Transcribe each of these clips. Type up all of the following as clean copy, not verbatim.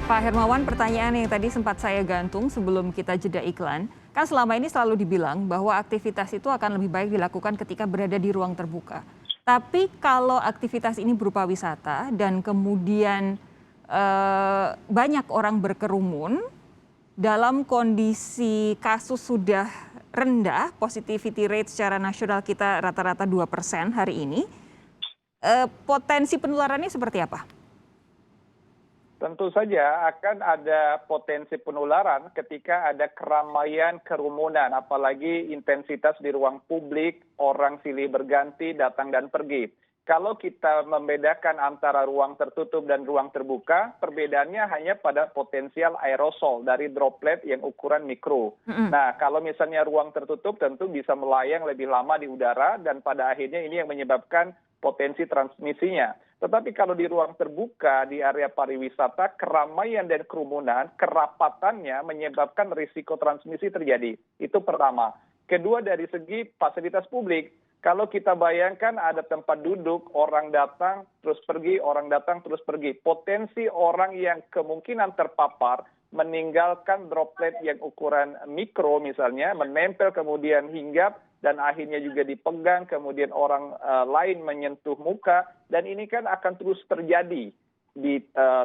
Pak Hermawan, pertanyaan yang tadi sempat saya gantung sebelum kita jeda iklan, kan selama ini selalu dibilang bahwa aktivitas itu akan lebih baik dilakukan ketika berada di ruang terbuka. Tapi kalau aktivitas ini berupa wisata dan kemudian banyak orang berkerumun dalam kondisi kasus sudah rendah, positivity rate secara nasional kita rata-rata 2% hari ini, potensi penularannya seperti apa? Tentu saja akan ada potensi penularan ketika ada keramaian kerumunan, apalagi intensitas di ruang publik, orang silih berganti, datang dan pergi. Kalau kita membedakan antara ruang tertutup dan ruang terbuka, perbedaannya hanya pada potensial aerosol dari droplet yang ukuran mikro. Nah, kalau misalnya ruang tertutup tentu bisa melayang lebih lama di udara dan pada akhirnya ini yang menyebabkan potensi transmisinya. Tetapi kalau di ruang terbuka, di area pariwisata, keramaian dan kerumunan, kerapatannya menyebabkan risiko transmisi terjadi. Itu pertama. Kedua, dari segi fasilitas publik. Kalau kita bayangkan ada tempat duduk, orang datang, terus pergi, orang datang, terus pergi. Potensi orang yang kemungkinan terpapar, meninggalkan droplet yang ukuran mikro misalnya, menempel kemudian hinggap, dan akhirnya juga dipegang, kemudian orang lain menyentuh muka, dan ini kan akan terus terjadi di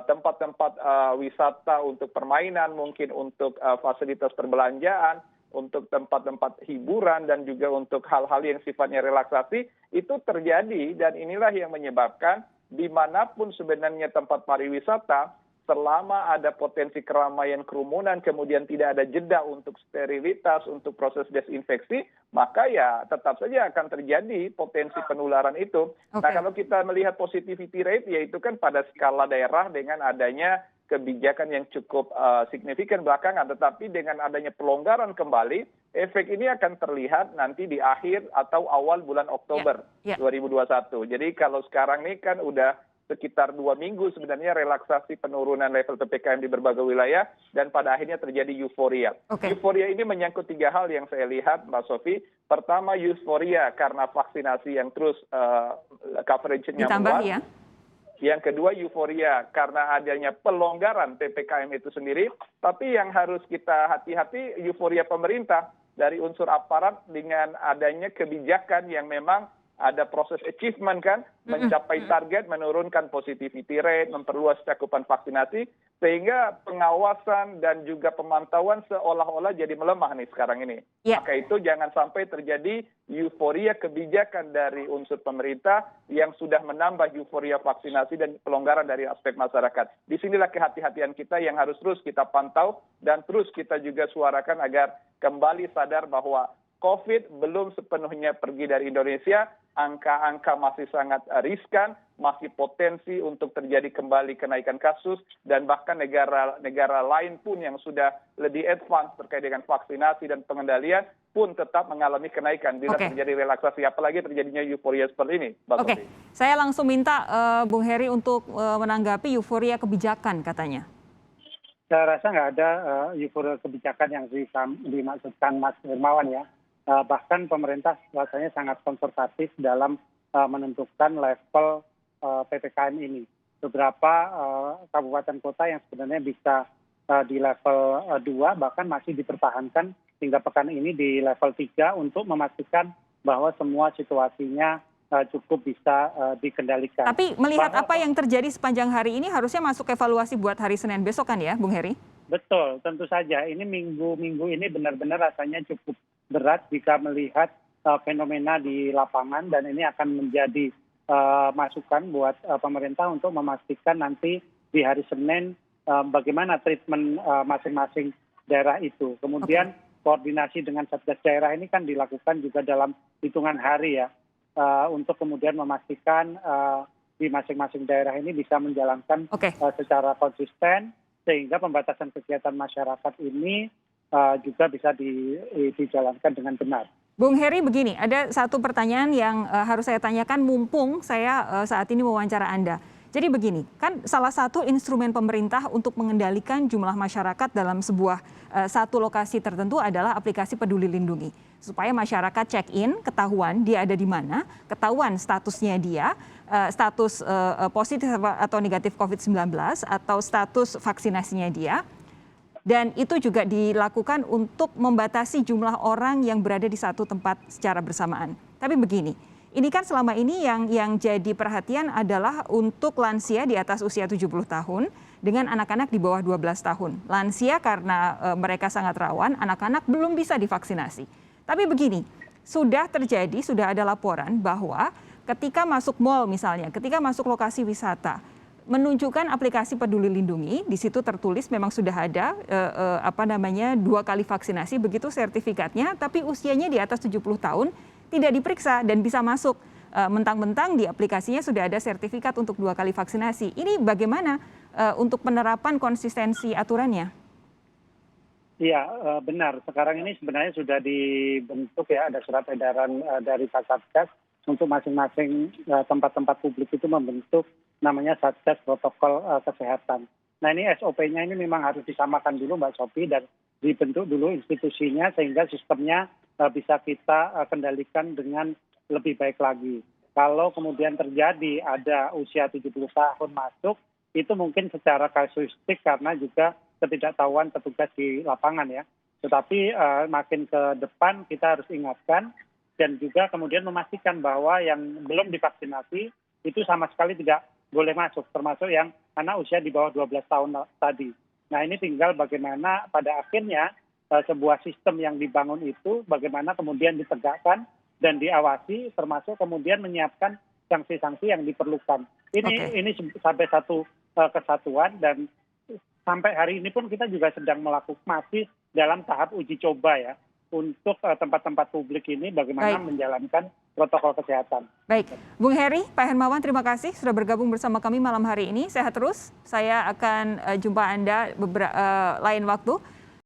tempat-tempat wisata untuk permainan, mungkin untuk fasilitas perbelanjaan, untuk tempat-tempat hiburan, dan juga untuk hal-hal yang sifatnya relaksasi, itu terjadi, dan inilah yang menyebabkan dimanapun sebenarnya tempat pariwisata, selama ada potensi keramaian kerumunan, kemudian tidak ada jeda untuk sterilitas, untuk proses desinfeksi, maka ya tetap saja akan terjadi potensi penularan itu. Nah, kalau kita melihat positivity rate, yaitu kan pada skala daerah dengan adanya kebijakan yang cukup signifikan belakangan, tetapi dengan adanya pelonggaran kembali, efek ini akan terlihat nanti di akhir atau awal bulan Oktober 2021. Jadi kalau sekarang ini kan udah sekitar 2 minggu sebenarnya relaksasi penurunan level PPKM di berbagai wilayah dan pada akhirnya terjadi euforia. Euforia ini menyangkut 3 hal yang saya lihat, Mbak Sofi. Pertama, euforia karena vaksinasi yang terus coverage-nya menguat. Ya. Yang kedua, euforia karena adanya pelonggaran PPKM itu sendiri. Tapi yang harus kita hati-hati, euforia pemerintah dari unsur aparat dengan adanya kebijakan yang memang ada proses achievement kan, mencapai target, menurunkan positivity rate, memperluas cakupan vaksinasi, sehingga pengawasan dan juga pemantauan seolah-olah jadi melemah nih sekarang ini. Maka itu jangan sampai terjadi euforia kebijakan dari unsur pemerintah yang sudah menambah euforia vaksinasi dan pelonggaran dari aspek masyarakat. Disinilah kehati-hatian kita yang harus terus kita pantau dan terus kita juga suarakan agar kembali sadar bahwa COVID belum sepenuhnya pergi dari Indonesia, angka-angka masih sangat riskan, masih potensi untuk terjadi kembali kenaikan kasus, dan bahkan negara lain pun yang sudah lebih advance terkait dengan vaksinasi dan pengendalian pun tetap mengalami kenaikan bila terjadi relaksasi, apalagi terjadinya euforia seperti ini. Saya langsung minta Bung Heri untuk menanggapi euforia kebijakan katanya. Saya rasa nggak ada euforia kebijakan yang dimaksudkan Mas Hermawan ya. Bahkan pemerintah rasanya sangat konservatif dalam menentukan level PPKM ini. Beberapa kabupaten kota yang sebenarnya bisa di level 2 bahkan masih dipertahankan hingga pekan ini di level 3 untuk memastikan bahwa semua situasinya cukup bisa dikendalikan. Tapi melihat apa yang terjadi sepanjang hari ini harusnya masuk evaluasi buat hari Senin besok kan ya, Bung Heri? Betul, tentu saja. Ini minggu ini benar-benar rasanya cukup berat jika melihat fenomena di lapangan, dan ini akan menjadi masukan buat pemerintah untuk memastikan nanti di hari Senin bagaimana treatment masing-masing daerah itu. Kemudian koordinasi dengan satgas daerah ini kan dilakukan juga dalam hitungan hari ya, untuk kemudian memastikan di masing-masing daerah ini bisa menjalankan secara konsisten, sehingga pembatasan kegiatan masyarakat ini juga bisa dijalankan dengan benar. Bung Heri, begini, ada satu pertanyaan yang harus saya tanyakan mumpung saya saat ini mewawancara Anda. Jadi begini, kan salah satu instrumen pemerintah untuk mengendalikan jumlah masyarakat dalam sebuah satu lokasi tertentu adalah aplikasi Peduli Lindungi. Supaya masyarakat check-in, ketahuan dia ada di mana, ketahuan statusnya dia, status positif atau negatif COVID-19 atau status vaksinasinya dia. Dan itu juga dilakukan untuk membatasi jumlah orang yang berada di satu tempat secara bersamaan. Tapi begini, ini kan selama ini yang jadi perhatian adalah untuk lansia di atas usia 70 tahun dengan anak-anak di bawah 12 tahun. Lansia karena mereka sangat rawan, anak-anak belum bisa divaksinasi. Tapi begini, sudah ada laporan bahwa ketika masuk mal misalnya, ketika masuk lokasi wisata, menunjukkan aplikasi Peduli Lindungi, di situ tertulis memang sudah ada 2 kali vaksinasi, begitu sertifikatnya, tapi usianya di atas 70 tahun, tidak diperiksa dan bisa masuk. Mentang-mentang di aplikasinya sudah ada sertifikat untuk 2 kali vaksinasi. Ini bagaimana untuk penerapan konsistensi aturannya? Iya, benar. Sekarang ini sebenarnya sudah dibentuk ya, ada surat edaran dari Kasatgas untuk masing-masing tempat-tempat publik itu membentuk namanya Satgas Protokol Kesehatan. Nah ini SOP-nya ini memang harus disamakan dulu Mbak Sophie dan dibentuk dulu institusinya sehingga sistemnya bisa kita kendalikan dengan lebih baik lagi. Kalau kemudian terjadi ada usia 70 tahun masuk, itu mungkin secara kasuistik karena juga ketidaktahuan petugas di lapangan ya. Tetapi makin ke depan kita harus ingatkan dan juga kemudian memastikan bahwa yang belum divaksinasi itu sama sekali tidak boleh masuk, termasuk yang anak usia di bawah 12 tahun tadi. Nah ini tinggal bagaimana pada akhirnya sebuah sistem yang dibangun itu bagaimana kemudian ditegakkan dan diawasi termasuk kemudian menyiapkan sanksi-sanksi yang diperlukan. Ini sampai satu kesatuan dan sampai hari ini pun kita juga sedang melakukan masih dalam tahap uji coba ya untuk tempat-tempat publik ini bagaimana menjalankan protokol kesehatan. Baik, Bung Heri, Pak Hermawan, terima kasih sudah bergabung bersama kami malam hari ini. Sehat terus, saya akan jumpa Anda lain waktu.